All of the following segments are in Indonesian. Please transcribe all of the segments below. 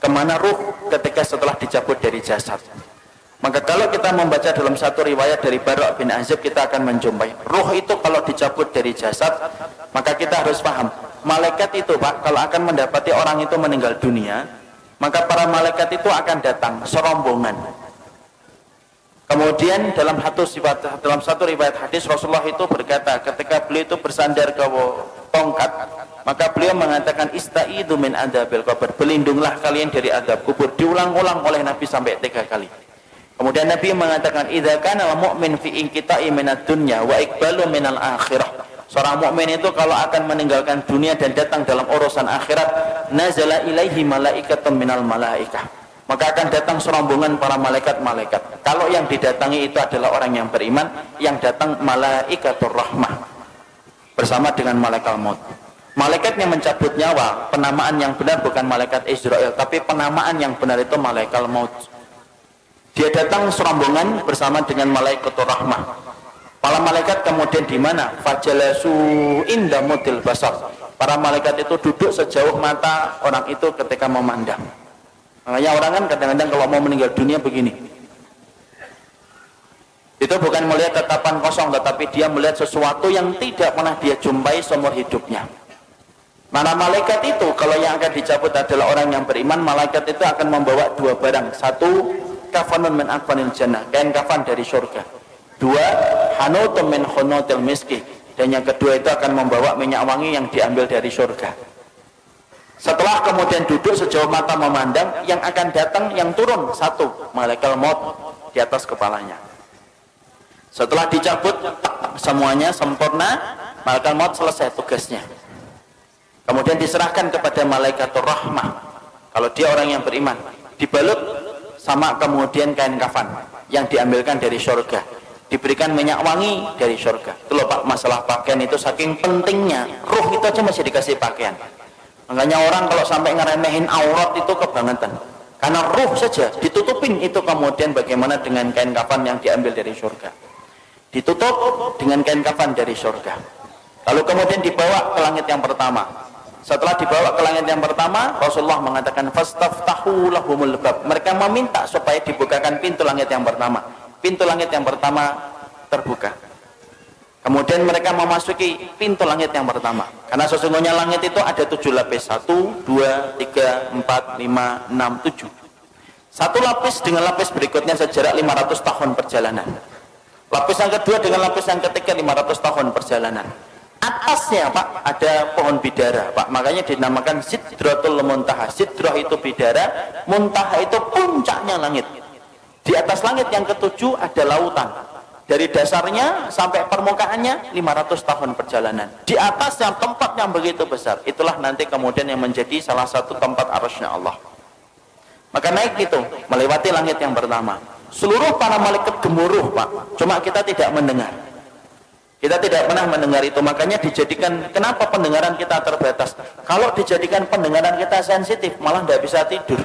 kemana ruh ketika setelah dicabut dari jasad. Maka kalau kita membaca dalam satu riwayat dari Bara' bin Azib, kita akan menjumpai ruh itu kalau dicabut dari jasad, maka kita harus paham, malaikat itu Pak, kalau akan mendapati orang itu meninggal dunia, maka para malaikat itu akan datang serombongan. Kemudian dalam satu riwayat hadis, Rasulullah itu berkata ketika beliau itu bersandar ke tongkat, maka beliau mengatakan istaidu min adzabil qabr, berlindunglah kalian dari azab kubur. Diulang-ulang oleh Nabi sampai 3 kali. Kemudian Nabi mengatakan idza kana al-mu'min fi inqita'i minad dunya wa iqbalu minal akhirah. Seorang mukmin itu kalau akan meninggalkan dunia dan datang dalam urusan akhirat, nazala ilaihi malaikatun minal malaikah, maka akan datang serombongan para malaikat-malaikat. Kalau yang didatangi itu adalah orang yang beriman, yang datang malaikatur rahmah bersama dengan malaikat maut. Malaikatnya mencabut nyawa, penamaan yang benar bukan malaikat Israel, tapi penamaan yang benar itu malaikat maut. Dia datang serombongan bersama dengan malaikatur rahmah. Para malaikat kemudian di mana? Fajalasu inda mudil basar. Para malaikat itu duduk sejauh mata orang itu ketika memandang. Makanya orang kan kadang-kadang kalau mau meninggal dunia begini. Itu bukan melihat tatapan kosong, tetapi dia melihat sesuatu yang tidak pernah dia jumpai seumur hidupnya. Mana malaikat itu kalau yang akan dicabut adalah orang yang beriman, malaikat itu akan membawa 2 barang. 1, kafanun min akfanil jannah, kain kafan dari surga. 2, hanutun min hunutil miski, dan yang kedua itu akan membawa minyak wangi yang diambil dari surga. Setelah kemudian duduk sejauh mata memandang, yang akan datang, yang turun 1, malaikat maut di atas kepalanya. Setelah dicabut semuanya sempurna, malaikat maut selesai tugasnya. Kemudian diserahkan kepada malaikatur rahmah. Kalau dia orang yang beriman, dibalut sama kemudian kain kafan yang diambilkan dari surga, diberikan minyak wangi dari surga. Itu loh Pak, masalah pakaian itu saking pentingnya, ruh itu aja masih dikasih pakaian. Makanya orang kalau sampai ngeremehin aurat itu kebangetan, karena ruh saja ditutupin itu. Kemudian bagaimana dengan kain kafan yang diambil dari surga, ditutup dengan kain kafan dari surga, lalu kemudian dibawa ke langit yang pertama. Setelah dibawa ke langit yang pertama, Rasulullah mengatakan fastaftahu lahumul bab, mereka meminta supaya dibukakan pintu langit yang pertama. Pintu langit yang pertama terbuka. Kemudian mereka memasuki pintu langit yang pertama, karena sesungguhnya langit itu ada 7 lapis. 1, 2, 3, 4, 5, 6, 7. Satu lapis dengan lapis berikutnya sejarak 500 tahun perjalanan. Lapis yang kedua dengan lapis yang ketiga 500 tahun perjalanan. Atasnya Pak ada pohon bidara Pak, makanya dinamakan Sidratul Muntaha. Sidrah itu bidara, Muntaha itu puncaknya langit. Di atas langit yang ketujuh ada lautan. Dari dasarnya sampai permukaannya 500 tahun perjalanan. Di atas yang tempat yang begitu besar, itulah nanti kemudian yang menjadi salah satu tempat arasy-Nya Allah. Maka naik itu melewati langit yang pertama. Seluruh para malaikat gemuruh Pak, cuma kita tidak mendengar. Kita tidak pernah mendengar itu. Makanya dijadikan, kenapa pendengaran kita terbatas? Kalau dijadikan pendengaran kita sensitif, malah tidak bisa tidur.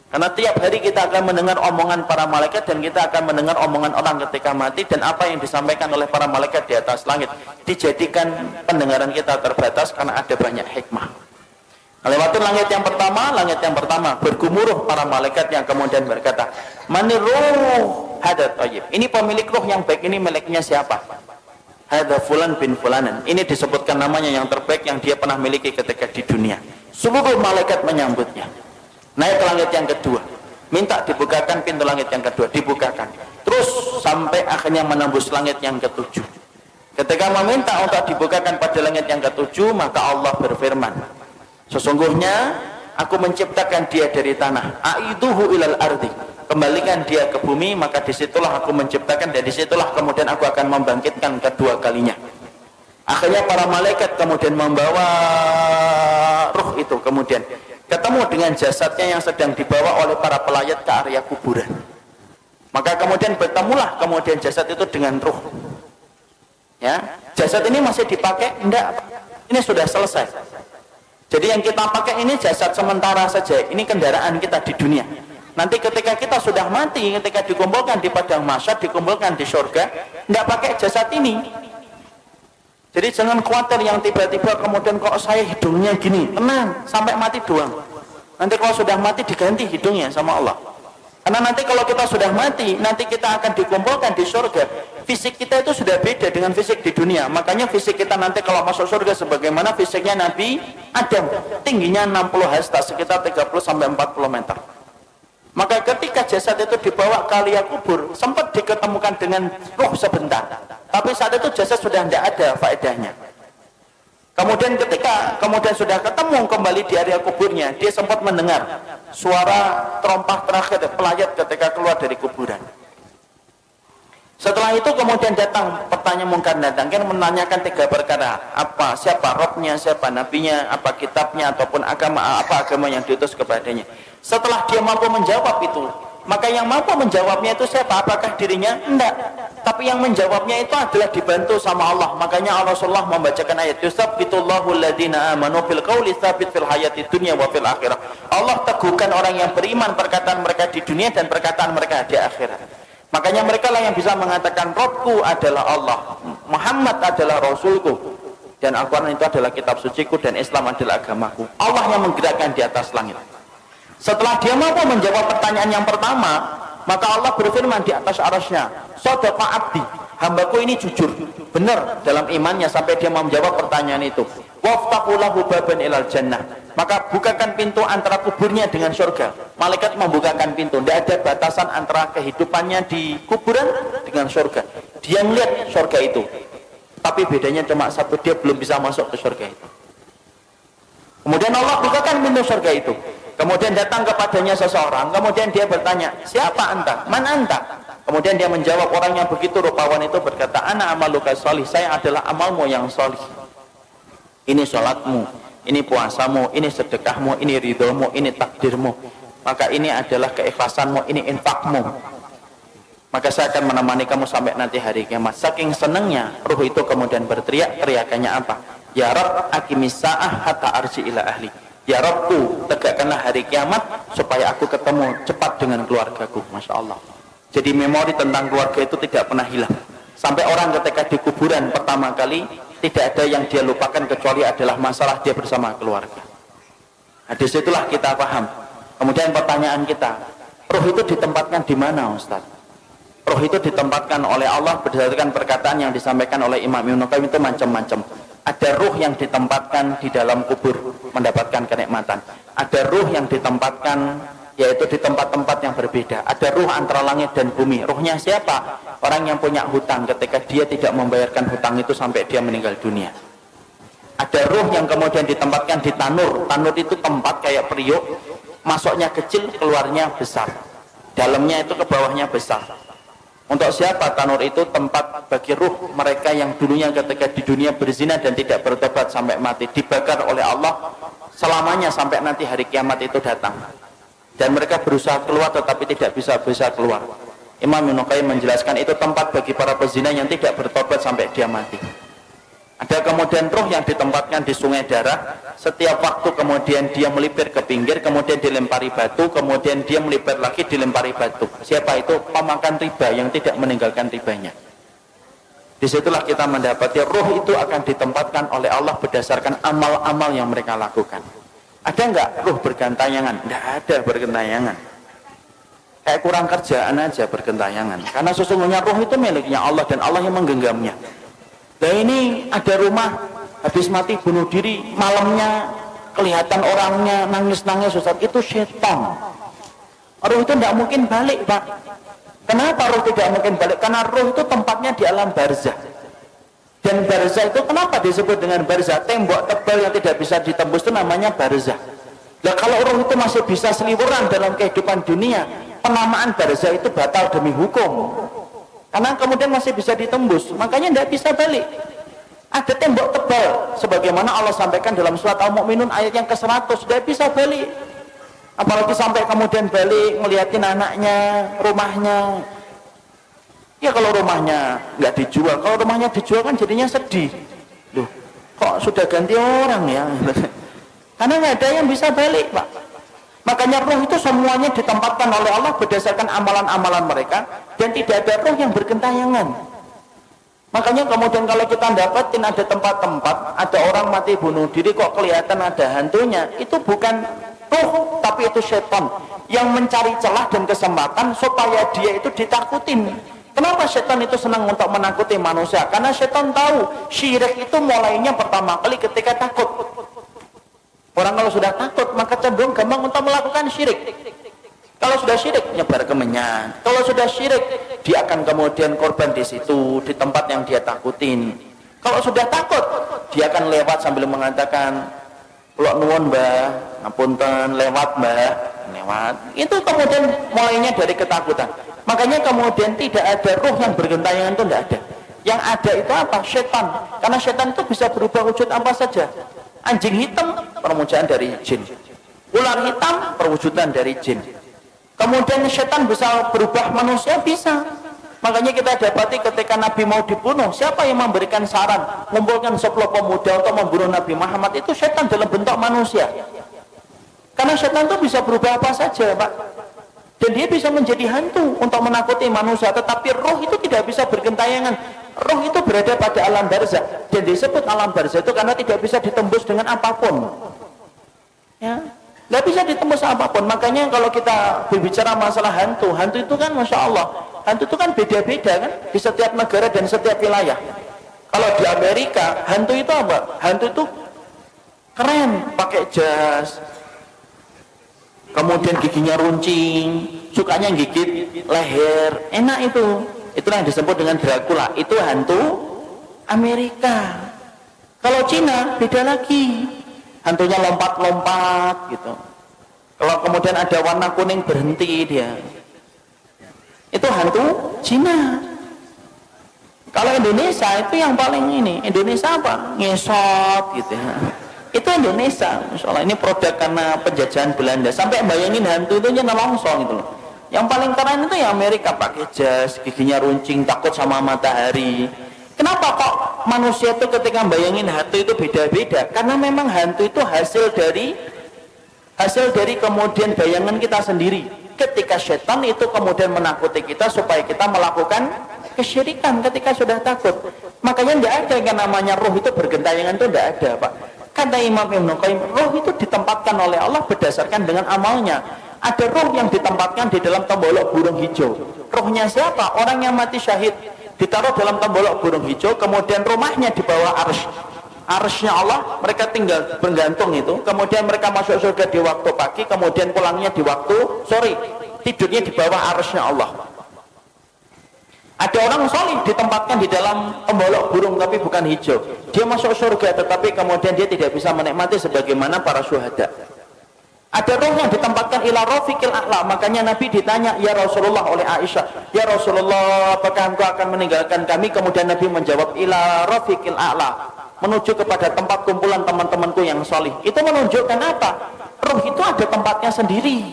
Karena tiap hari kita akan mendengar omongan para malaikat, dan kita akan mendengar omongan orang ketika mati, dan apa yang disampaikan oleh para malaikat di atas langit. Dijadikan pendengaran kita terbatas karena ada banyak hikmah. Lewati langit yang pertama bergumuruh para malaikat yang kemudian berkata, maniruh hadat tayyib. Ini pemilik ruh yang baik, ini miliknya siapa? Hadza fulan bin fulanan. Ini disebutkan namanya yang terbaik yang dia pernah miliki ketika di dunia. Seluruh malaikat menyambutnya. Naik ke langit yang kedua, minta dibukakan pintu langit yang kedua, dibukakan. Terus sampai akhirnya menembus langit yang ketujuh. Ketika meminta untuk dibukakan pada langit yang ketujuh, maka Allah berfirman, sesungguhnya aku menciptakan dia dari tanah, aiduhu ilal ardi, kembalikan dia ke bumi, maka disitulah aku menciptakan, dan disitulah kemudian aku akan membangkitkan kedua kalinya. Akhirnya para malaikat kemudian membawa ruh itu, kemudian ketemu dengan jasadnya yang sedang dibawa oleh para pelayat ke area kuburan. Maka kemudian bertemulah kemudian jasad itu dengan ruh. Ya, jasad ini masih dipakai? Enggak, ini sudah selesai. Jadi yang kita pakai ini jasad sementara saja, ini kendaraan kita di dunia. Nanti ketika kita sudah mati, ketika dikumpulkan di padang mahsyar, dikumpulkan di surga, enggak pakai jasad ini. Jadi jangan khawatir yang tiba-tiba kemudian kok saya hidungnya gini, tenang, sampai mati doang. Nanti kalau sudah mati diganti hidungnya sama Allah. Karena nanti kalau kita sudah mati, nanti kita akan dikumpulkan di surga. Fisik kita itu sudah beda dengan fisik di dunia. Makanya fisik kita nanti kalau masuk surga sebagaimana fisiknya Nabi Adam. Tingginya 60 hasta, sekitar 30-40 meter. Maka ketika jasad itu dibawa ke liang kubur, sempat diketemukan dengan ruh sebentar. Tapi saat itu jasad sudah tidak ada faedahnya. Kemudian ketika sudah ketemu kembali di area kuburnya, dia sempat mendengar suara terompah terakhir pelayat ketika keluar dari kuburan. Setelah itu kemudian datang pertanyaan mungkar datang, kan menanyakan 3 perkara. Siapa Robnya, siapa nabinya, apa kitabnya, ataupun apa agama yang diutus kepadanya. Setelah dia mampu menjawab itu, maka yang mampu menjawabnya itu siapa? Apakah dirinya? Enggak. Tapi yang menjawabnya itu adalah dibantu sama Allah. Makanya Rasulullah membacakan ayat yusabbitullahu alladhina amanu fil qawli tsabit fil hayati dunya wa fil akhirah. Allah teguhkan orang yang beriman perkataan mereka di dunia dan perkataan mereka di akhirat. Makanya mereka lah yang bisa mengatakan Rabbku adalah Allah, Muhammad adalah Rasulku, dan Al-Quran itu adalah kitab suciku, dan Islam adalah agamaku. Allah yang menggerakkan di atas langit. Setelah dia mampu menjawab pertanyaan yang pertama, maka Allah berfirman di atas arasnya, Shadaqa abdi, hambaku ini jujur, benar dalam imannya sampai dia mau menjawab pertanyaan itu. Waftahu lahu baban ilal jannah, maka bukakan pintu antara kuburnya dengan surga. Malaikat membukakan pintu, tidak ada batasan antara kehidupannya di kuburan dengan surga. Dia melihat surga itu, tapi bedanya cuma satu, dia belum bisa masuk ke surga itu. Kemudian Allah bukakan pintu surga itu. Kemudian datang kepadanya seseorang, kemudian dia bertanya, siapa anta? Man anta? Kemudian dia menjawab, orang yang begitu rupawan itu berkata, ana amaluka sholih, saya adalah amalmu yang sholih. Ini sholatmu, ini puasamu, ini sedekahmu, ini ridhomu, ini takdirmu. Maka ini adalah keikhlasanmu, ini infakmu. Maka saya akan menemani kamu sampai nanti hari kiamat. Saking senangnya, ruh itu kemudian berteriak, teriakannya apa? Ya Rabb, aqimis sa'ah hatta arji ila ahli. Ya Rabbku, tegakkanlah hari kiamat supaya aku ketemu cepat dengan keluargaku. Masya Allah. Jadi memori tentang keluarga itu tidak pernah hilang. Sampai orang ketika di kuburan pertama kali, tidak ada yang dia lupakan kecuali adalah masalah dia bersama keluarga. Nah, disitulah kita paham. Kemudian pertanyaan kita, ruh itu ditempatkan di mana, Ustaz? Ruh itu ditempatkan oleh Allah berdasarkan perkataan yang disampaikan oleh Imam Ibnu Qayyim itu macam-macam. Ada ruh yang ditempatkan di dalam kubur mendapatkan kenikmatan. Ada ruh yang ditempatkan yaitu di tempat-tempat yang berbeda. Ada ruh antara langit dan bumi. Ruhnya siapa? Orang yang punya hutang ketika dia tidak membayarkan hutang itu sampai dia meninggal dunia. Ada ruh yang kemudian ditempatkan di tanur. Tanur itu tempat kayak periuk, masuknya kecil, keluarnya besar. Dalamnya itu ke bawahnya besar. Untuk siapa tanur itu? Tempat bagi ruh mereka yang dulunya ketika di dunia berzina dan tidak bertobat sampai mati, dibakar oleh Allah selamanya sampai nanti hari kiamat itu datang. Dan mereka berusaha keluar tetapi tidak bisa keluar. Imam Ibnu Qayyim menjelaskan itu tempat bagi para pezina yang tidak bertobat sampai dia mati. Ada kemudian ruh yang ditempatkan di sungai darah. Setiap waktu kemudian dia melipir ke pinggir, kemudian dilempari batu, kemudian dia melipir lagi, dilempari batu. Siapa itu? Pemakan riba yang tidak meninggalkan ribanya. Disitulah kita mendapati ruh itu akan ditempatkan oleh Allah berdasarkan amal-amal yang mereka lakukan. Ada enggak ruh bergantayangan? Tidak ada bergantayangan. Kayak kurang kerjaan aja bergantayangan. Karena sesungguhnya ruh itu miliknya Allah dan Allah yang menggenggamnya. Nah ini ada rumah habis mati bunuh diri, malamnya kelihatan orangnya nangis-nangis, Ustaz, itu setan. Ruh itu tidak mungkin balik, Pak. Kenapa ruh tidak mungkin balik? Karena ruh itu tempatnya di alam barzah. Dan barzah itu kenapa disebut dengan barzah? Tembok tebal yang tidak bisa ditembus itu namanya barzah. Nah kalau ruh itu masih bisa seliweran dalam kehidupan dunia, penamaan barzah itu batal demi hukum. Karena kemudian masih bisa ditembus, makanya tidak bisa balik. Ada tembok tebal, sebagaimana Allah sampaikan dalam surat Al-Mu'minun ayat yang ke-100, tidak bisa balik. Apalagi sampai kemudian balik, ngeliatin anaknya, rumahnya. Ya kalau rumahnya nggak dijual, kalau rumahnya dijual kan jadinya sedih. Loh, kok sudah ganti orang ya? Karena nggak ada yang bisa balik, Pak. Makanya ruh itu semuanya ditempatkan oleh Allah berdasarkan amalan-amalan mereka, dan tidak ada ruh yang bergentayangan. Makanya kemudian kalau kita dapatin ada tempat-tempat, ada orang mati bunuh diri kok kelihatan ada hantunya, itu bukan ruh, tapi itu setan yang mencari celah dan kesempatan supaya dia itu ditakutin. Kenapa setan itu senang untuk menakuti manusia? Karena setan tahu syirik itu mulainya pertama kali ketika takut. Orang kalau sudah takut maka cenderung gampang untuk melakukan syirik. Kalau sudah syirik nyebar kemenyan. Kalau sudah syirik dia akan kemudian korban di situ, di tempat yang dia takutin. Kalau sudah takut dia akan lewat sambil mengatakan, "Kula nuwun Mbah, ngapunten, lewat Mbah, lewat." Itu kemudian mulainya dari ketakutan. Makanya kemudian tidak ada ruh yang bergentayangan, itu tidak ada. Yang ada itu apa? Setan. Karena setan itu bisa berubah wujud apa saja. Anjing hitam permujaan dari jin, ular hitam perwujudan dari jin. Kemudian setan bisa berubah manusia, bisa. Makanya kita dapati ketika Nabi mau dibunuh, siapa yang memberikan saran mengumpulkan 10 pemuda untuk membunuh Nabi Muhammad? Itu setan dalam bentuk manusia. Karena setan itu bisa berubah apa saja, Pak. Dan dia bisa menjadi hantu untuk menakuti manusia. Tetapi roh itu tidak bisa bergentayangan. Roh itu berada pada alam barzah, dan disebut alam barzah itu karena tidak bisa ditembus dengan apapun. Ya, nggak bisa ditembus apapun. Makanya kalau kita berbicara masalah hantu, hantu itu kan masya Allah, hantu itu kan beda-beda kan di setiap negara dan setiap wilayah. Kalau di Amerika, hantu itu apa? Hantu itu keren, pakai jas, kemudian giginya runcing, sukanya gigit leher, enak itu. Itulah yang disebut dengan Dracula. Itu hantu Amerika. Kalau Cina beda lagi, hantunya lompat-lompat gitu. Kalau kemudian ada warna kuning berhenti dia, itu hantu Cina. Kalau Indonesia itu yang paling ini, Indonesia apa? Ngesot gitu ya. Itu Indonesia, misalnya ini produk karena penjajahan Belanda. Sampai bayangin hantu itu nyelongso gitu loh. Yang paling keren itu ya Amerika, pakai jas, giginya runcing, takut sama matahari. Kenapa kok manusia itu ketika bayangin hantu itu beda-beda? Karena memang hantu itu hasil dari kemudian bayangan kita sendiri. Ketika setan itu kemudian menakuti kita supaya kita melakukan kesyirikan ketika sudah takut. Makanya tidak ada yang namanya roh itu bergentayangan, itu tidak ada, Pak. Kata Imam Ibnu Qayyim, roh itu ditempatkan oleh Allah berdasarkan dengan amalnya. Ada roh yang ditempatkan di dalam tembolok burung hijau. Rohnya siapa? Orang yang mati syahid ditaruh dalam tembolok burung hijau, kemudian rumahnya di bawah arsy. Arsy-nya Allah, mereka tinggal bergantung itu. Kemudian mereka masuk surga di waktu pagi, kemudian pulangnya di waktu sore. Tidurnya di bawah arsy-nya Allah. Ada orang solih ditempatkan di dalam tembolok burung tapi bukan hijau. Dia masuk surga tetapi kemudian dia tidak bisa menikmati sebagaimana para syuhada. Ada roh yang ditempatkan ila rafiqil a'la. Makanya Nabi ditanya, ya Rasulullah, oleh Aisyah, ya Rasulullah, apakah engkau akan meninggalkan kami? Kemudian Nabi menjawab, ila rafiqil a'la, menuju kepada tempat kumpulan teman-temanku yang solih. Itu menunjukkan apa? Roh itu ada tempatnya sendiri.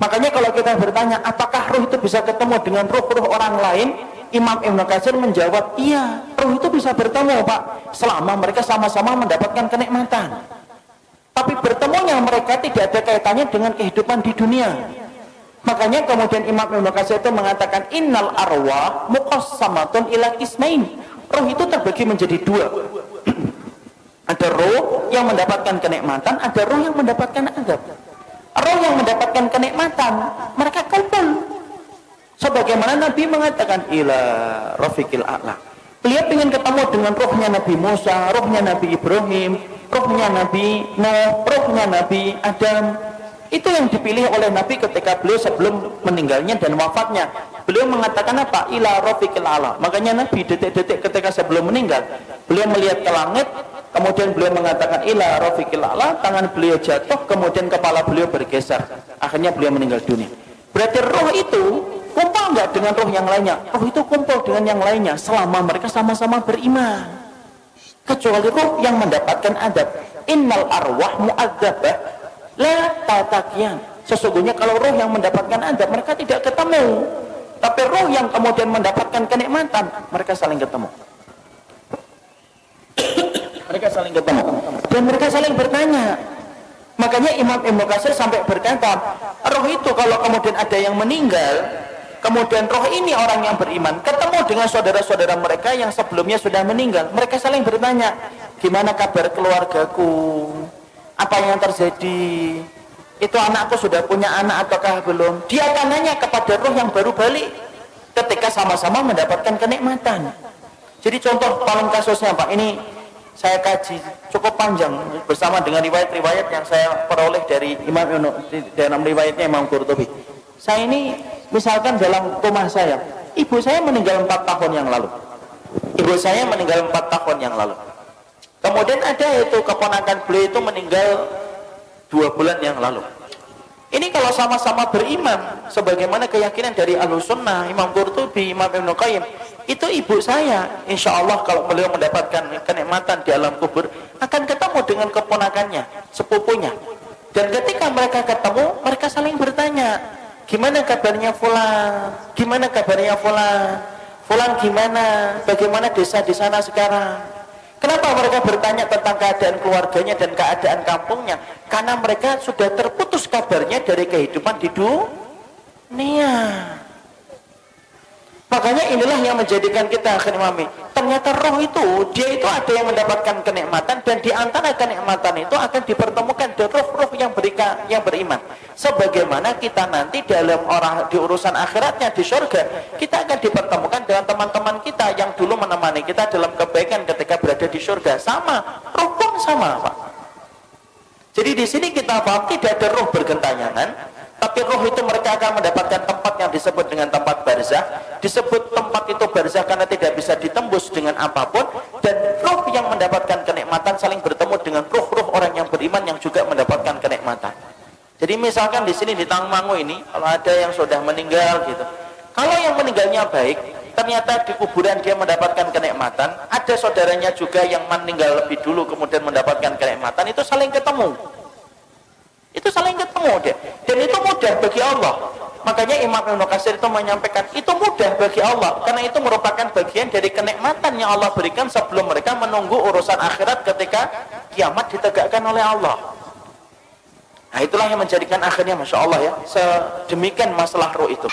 Makanya kalau kita bertanya, apakah roh itu bisa ketemu dengan roh-roh orang lain? Imam Ibnu Katsir menjawab, iya, roh itu bisa bertemu, Pak, selama mereka sama-sama mendapatkan kenikmatan. Tapi bertemunya mereka tidak ada kaitannya dengan kehidupan di dunia. Makanya kemudian Imam Ibnu Katsir itu mengatakan, innal arwah muqassamatun ila qismain. Roh itu terbagi menjadi dua. Ada roh yang mendapatkan kenikmatan, ada roh yang mendapatkan azab. Roh yang mendapatkan kenikmatan, mereka kumpul. Sebagaimana Nabi mengatakan, ila rafiqil a'la. Beliau ingin ketemu dengan rohnya Nabi Musa, rohnya Nabi Ibrahim, rohnya Nabi Nuh, rohnya Nabi Adam. Itu yang dipilih oleh Nabi ketika beliau sebelum meninggalnya dan wafatnya. Beliau mengatakan apa? Ila rafiqil a'la. Makanya Nabi detik-detik ketika sebelum meninggal, beliau melihat ke langit, kemudian beliau mengatakan ila rafiqil a'la, tangan beliau jatuh, kemudian kepala beliau bergeser. Akhirnya beliau meninggal dunia. Berarti roh itu kumpul enggak dengan roh yang lainnya? Roh itu kumpul dengan yang lainnya selama mereka sama-sama beriman. Kecuali roh yang mendapatkan adab. Innal arwah mu'adzabah la tatakian. Sesungguhnya kalau roh yang mendapatkan adab, mereka tidak ketemu. Tapi roh yang kemudian mendapatkan kenikmatan, mereka saling ketemu. Mereka saling ketemu. Dan mereka saling bertanya. Makanya Imam Ibnu Katsir sampai berkata, roh itu kalau kemudian ada yang meninggal, kemudian roh ini orang yang beriman ketemu dengan saudara-saudara mereka yang sebelumnya sudah meninggal, mereka saling bertanya, gimana kabar keluargaku? Apa yang terjadi? Itu anakku sudah punya anak ataukah belum? Dia akan nanya kepada roh yang baru balik ketika sama-sama mendapatkan kenikmatan. Jadi contoh paling kasusnya Pak, ini saya kaji cukup panjang bersama dengan riwayat-riwayat yang saya peroleh dari Imam dalam riwayatnya Imam Qurtubi. Saya ini misalkan dalam rumah saya, ibu saya meninggal 4 tahun yang lalu. Ibu saya meninggal 4 tahun yang lalu. Kemudian ada itu keponakan beliau itu meninggal 2 bulan yang lalu. Ini kalau sama-sama beriman sebagaimana keyakinan dari Ahlussunnah, Imam Qurtubi, Imam Ibnu Qayyim, itu ibu saya insya Allah kalau beliau mendapatkan kenikmatan di alam kubur akan ketemu dengan keponakannya, sepupunya. Dan ketika mereka ketemu, mereka saling bertanya, gimana kabarnya Fulan? Gimana kabarnya Fulan? Fulan gimana? Bagaimana desa di sana sekarang? Kenapa mereka bertanya tentang keadaan keluarganya dan keadaan kampungnya? Karena mereka sudah terputus kabarnya dari kehidupan di dunia. Makanya inilah yang menjadikan kita akhirnya ternyata roh itu, dia itu ada yang mendapatkan kenikmatan, dan di antara kenikmatan itu akan dipertemukan dengan roh-roh yang beriman. Sebagaimana kita nanti dalam di urusan akhiratnya di surga, kita akan dipertemukan dengan teman-teman kita yang dulu menemani kita dalam kebaikan ketika berada di surga. Sama, roh pun sama Pak. Jadi di sini kita paham tidak ada roh bergentayangan, tapi roh itu mereka akan mendapatkan tempat yang disebut dengan tempat barzah. Disebut tempat itu barzah karena tidak bisa ditembus dengan apapun, dan roh yang mendapatkan kenikmatan saling bertemu dengan roh-roh orang yang beriman yang juga mendapatkan kenikmatan. Jadi misalkan di sini di Tangmangu ini kalau ada yang sudah meninggal gitu, kalau yang meninggalnya baik, ternyata di kuburan dia mendapatkan kenikmatan, ada saudaranya juga yang meninggal lebih dulu kemudian mendapatkan kenikmatan, itu saling ketemu. Itu saling ketemu dia. Dan itu mudah bagi Allah. Makanya Imam Ibnu Katsir itu menyampaikan itu mudah bagi Allah, karena itu merupakan bagian dari kenikmatan yang Allah berikan sebelum mereka menunggu urusan akhirat ketika kiamat ditegakkan oleh Allah. Nah itulah yang menjadikan akhirnya Masya Allah ya, sedemikian masalah roh itu.